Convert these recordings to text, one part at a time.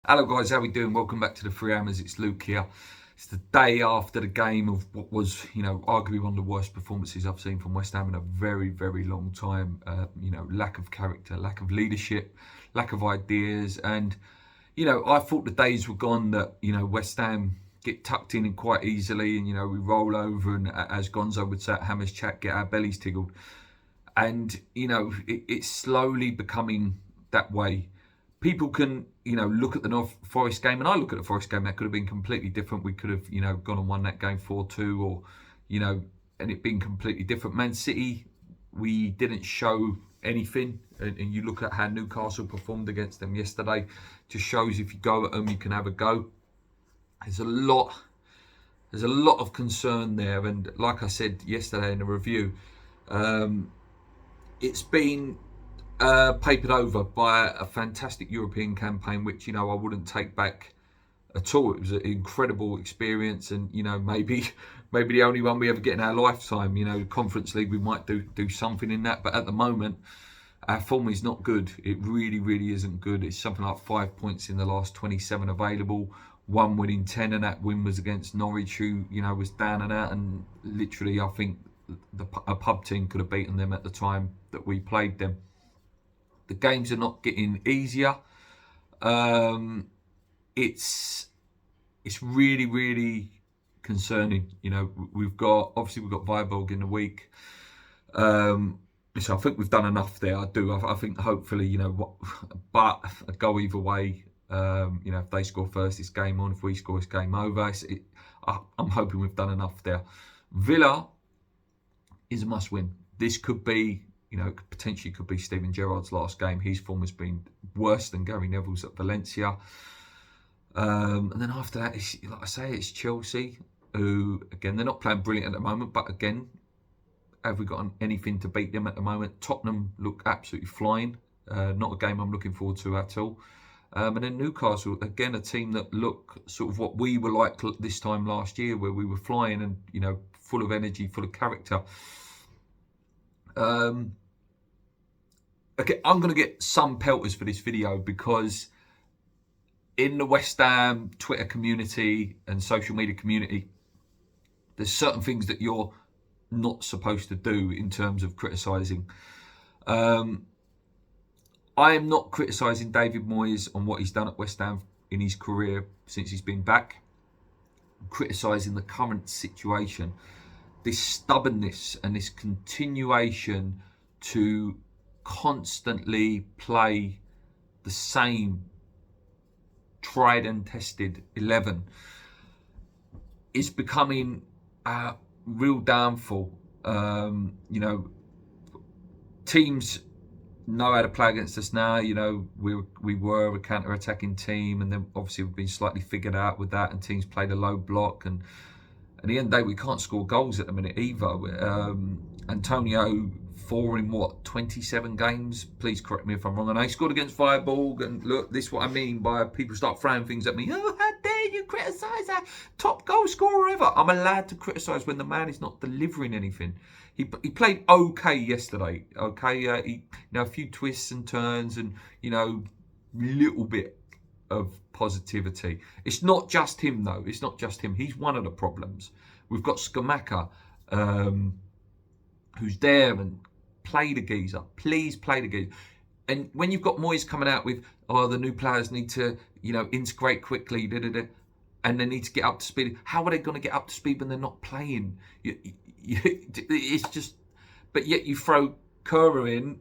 Hello guys, how we doing? Welcome back to the Three Hammers. It's Luke here. It's the day after the game of what was, arguably one of the worst performances I've seen from West Ham in a very, very long time. Lack of character, lack of leadership, lack of ideas. And, I thought the days were gone that, West Ham get tucked in quite easily and, we roll over and, as Gonzo would say at Hammers Chat, get our bellies tickled. And, it's slowly becoming that way. People can, look at the North Forest game, and I look at the Forest game, that could have been completely different. We could have, gone and won that game 4-2 or, and it been completely different. Man City, we didn't show anything. And you look at how Newcastle performed against them yesterday, just shows if you go at them, you can have a go. There's a lot of concern there. And like I said yesterday in the review, it's been papered over by a fantastic European campaign, which I wouldn't take back at all. It was an incredible experience, and maybe the only one we ever get in our lifetime. Conference League, we might do something in that, but at the moment our form is not good. It really isn't good. It's something like 5 points in the last 27 available, 1 win in 10, and that win was against Norwich, who was down and out, and literally I think a pub team could have beaten them at the time that we played them. The games are not getting easier. It's really concerning. We've got Viborg in the week. So I think we've done enough there. I think hopefully, but a go either way. If they score first, it's game on. If we score, it's game over. I'm hoping we've done enough there. Villa is a must win. This could be, potentially could be Steven Gerrard's last game. His form has been worse than Gary Neville's at Valencia. And then after that, it's Chelsea, who, again, they're not playing brilliant at the moment, but again, have we got anything to beat them at the moment? Tottenham look absolutely flying. Not a game I'm looking forward to at all. And then Newcastle, again, a team that look sort of what we were like this time last year, where we were flying and, full of energy, full of character. Okay, I'm going to get some pelters for this video because in the West Ham Twitter community and social media community, there's certain things that you're not supposed to do in terms of criticising. I am not criticising David Moyes on what he's done at West Ham in his career since he's been back. I'm criticising the current situation. This stubbornness and this continuation to constantly play the same tried and tested 11 is becoming a real downfall. Teams know how to play against us now. We were a counter-attacking team, and then obviously we've been slightly figured out with that, and teams played a low block, and at the end of the day, we can't score goals at the minute either. Antonio, 4 in 27 games? Please correct me if I'm wrong. And he scored against Viborg. And look, this is what I mean by people start throwing things at me. Oh, how dare you criticise our top goal scorer ever? I'm allowed to criticise when the man is not delivering anything. He played okay yesterday. Okay, a few twists and turns and little bit of positivity. It's not just him though. It's not just him. He's one of the problems. We've got Scamacca, who's there and play the geezer. Please play the geezer. And when you've got Moyes coming out with, the new players need to, integrate quickly, and they need to get up to speed. How are they going to get up to speed when they're not playing? It's just, but yet you throw Kerr in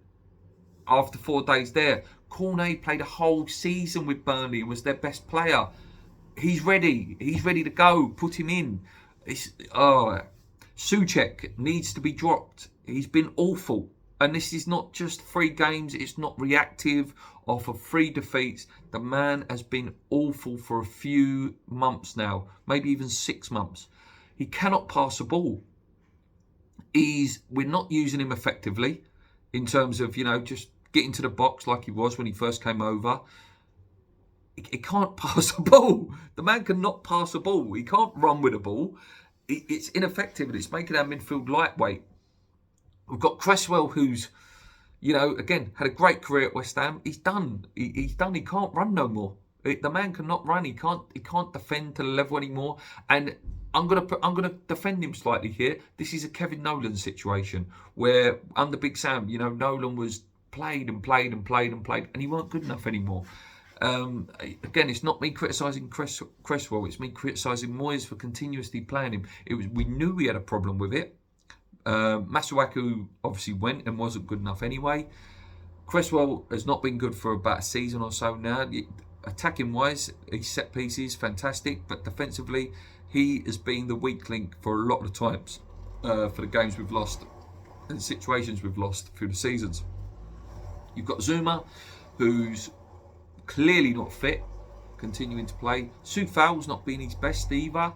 after 4 days there. Cornet played a whole season with Burnley and was their best player. He's ready. He's ready to go. Put him in. Souček needs to be dropped. He's been awful. And this is not just 3 games. It's not reactive off of 3 defeats. The man has been awful for a few months now. Maybe even 6 months. He cannot pass a ball. We're not using him effectively in terms of, just get into the box like he was when he first came over. He can't pass a ball. The man cannot pass a ball. He can't run with a ball. It's ineffective, and it's making our midfield lightweight. We've got Cresswell, who's, again, had a great career at West Ham. He's done. He's done. He can't run no more. The man cannot run. He can't defend to the level anymore. And I'm gonna defend him slightly here. This is a Kevin Nolan situation where under Big Sam, you know, Nolan was played and played and played and played, and he weren't good enough anymore. Again, it's not me criticising Cresswell. It's me criticising Moyes for continuously playing him. We knew we had a problem with it. Masuaku obviously went and wasn't good enough anyway. Cresswell has not been good for about a season or so now. Attacking wise, his set pieces fantastic, but defensively, he has been the weak link for a lot of times for the games we've lost and situations we've lost through the seasons. You've got Zuma, who's clearly not fit, continuing to play. Soufal's not been his best either.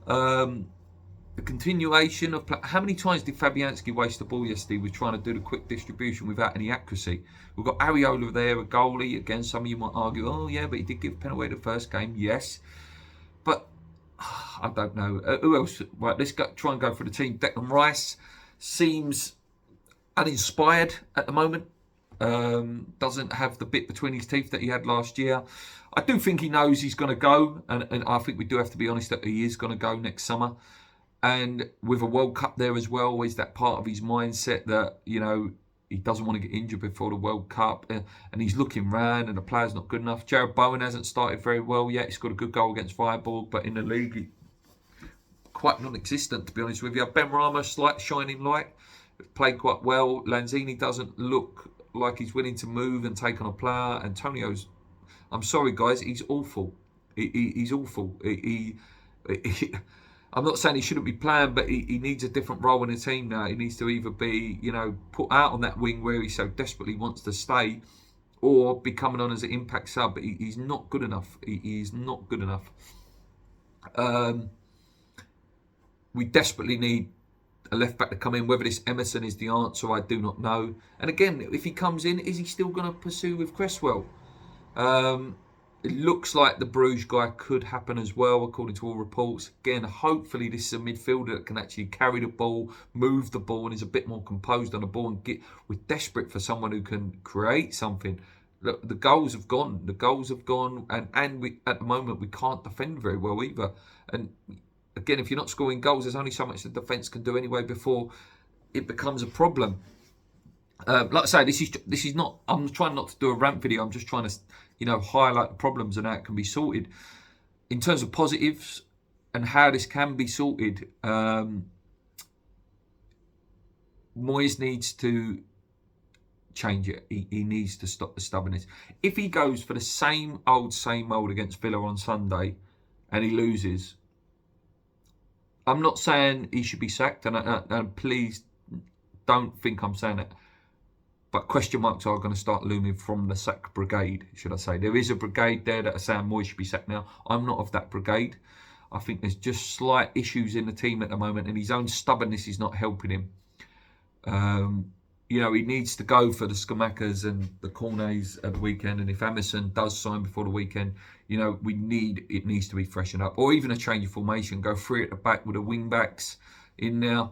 The continuation of how many times did Fabianski waste the ball yesterday with trying to do the quick distribution without any accuracy? We've got Areola there, a goalie. Again, some of you might argue, oh yeah, but he did give a pen away the first game. Yes, but I don't know. Who else? Right, let's try and go for the team. Declan Rice seems uninspired at the moment. Doesn't have the bit between his teeth that he had last year. I do think he knows he's going to go, and I think we do have to be honest that he is going to go next summer. And with a World Cup there as well, is that part of his mindset that, you know, he doesn't want to get injured before the World Cup, and he's looking round and the player's not good enough. Jared Bowen hasn't started very well yet. He's got a good goal against Freiburg, but in the league, he, quite non-existent, to be honest with you. Ben Rama, slight shining light, played quite well. Lanzini doesn't look like he's willing to move and take on a player. Antonio's, I'm sorry guys, he's awful. He's awful. I'm not saying he shouldn't be playing, but he needs a different role in the team now. He needs to either be, you know, put out on that wing where he so desperately wants to stay, or be coming on as an impact sub. But he's not good enough. He's not good enough. We desperately need a left back to come in. Whether this Emerson is the answer, I do not know. And again, if he comes in, is he still going to pursue with Cresswell? It looks like the Bruges guy could happen as well, according to all reports. Again, hopefully this is a midfielder that can actually carry the ball, move the ball, and is a bit more composed on the ball. And we're desperate for someone who can create something. Look, the goals have gone. The goals have gone, and we, at the moment, we can't defend very well either. And again, if you're not scoring goals, there's only so much the defence can do anyway before it becomes a problem. Like I say, this is not. I'm trying not to do a rant video. I'm just trying to, you know, highlight the problems and how it can be sorted. In terms of positives and how this can be sorted, Moyes needs to change it. He needs to stop the stubbornness. If he goes for the same old against Villa on Sunday and he loses, I'm not saying he should be sacked, and please don't think I'm saying it. But question marks are going to start looming from the sack brigade, should I say. There is a brigade there that are saying Moyes should be sacked now. I'm not of that brigade. I think there's just slight issues in the team at the moment, and his own stubbornness is not helping him. You know, he needs to go for the Scamacas and the Cornets at the weekend. And if Emerson does sign before the weekend, you know, it needs to be freshened up. Or even a change of formation. Go 3 at the back with the wing backs in there.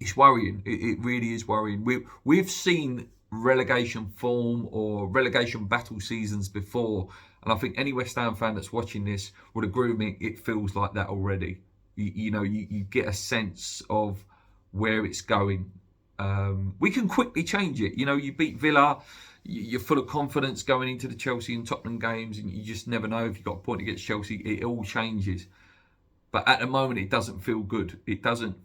It's worrying. It really is worrying. We've seen relegation form or relegation battle seasons before, and I think any West Ham fan that's watching this would agree with me. It feels like that already. You know, you get a sense of where it's going. We can quickly change it. You know, you beat Villa, you're full of confidence going into the Chelsea and Tottenham games, and you just never know if you've got a point against Chelsea. It all changes. But at the moment, it doesn't feel good. It doesn't.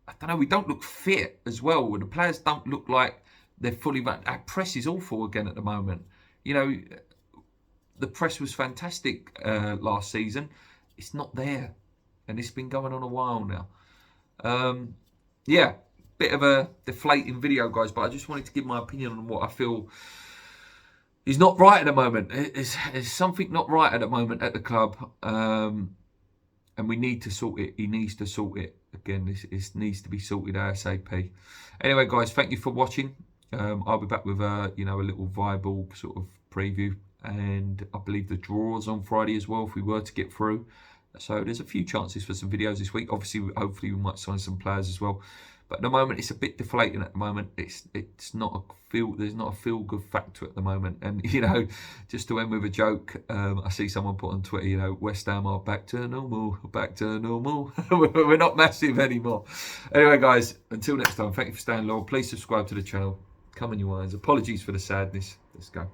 I don't know, we don't look fit as well. The players don't look like they're fully... Our press is awful again at the moment. You know, the press was fantastic last season. It's not there. And it's been going on a while now. Yeah, bit of a deflating video, guys, but I just wanted to give my opinion on what I feel is not right at the moment. There's something not right at the moment at the club. And we need to sort it. He needs to sort it. Again, this needs to be sorted ASAP. Anyway, guys, thank you for watching. I'll be back with a little viable sort of preview, and I believe the draws on Friday as well if we were to get through. So there's a few chances for some videos this week. Obviously, hopefully we might sign some players as well. But at the moment, it's a bit deflating. At the moment, it's not a feel. There's not a feel good factor at the moment. And you know, just to end with a joke, I see someone put on Twitter, you know, West Ham are back to normal, back to normal. We're not massive anymore. Anyway, guys, until next time, thank you for staying loyal. Please subscribe to the channel. Come on, you irons. Apologies for the sadness. Let's go.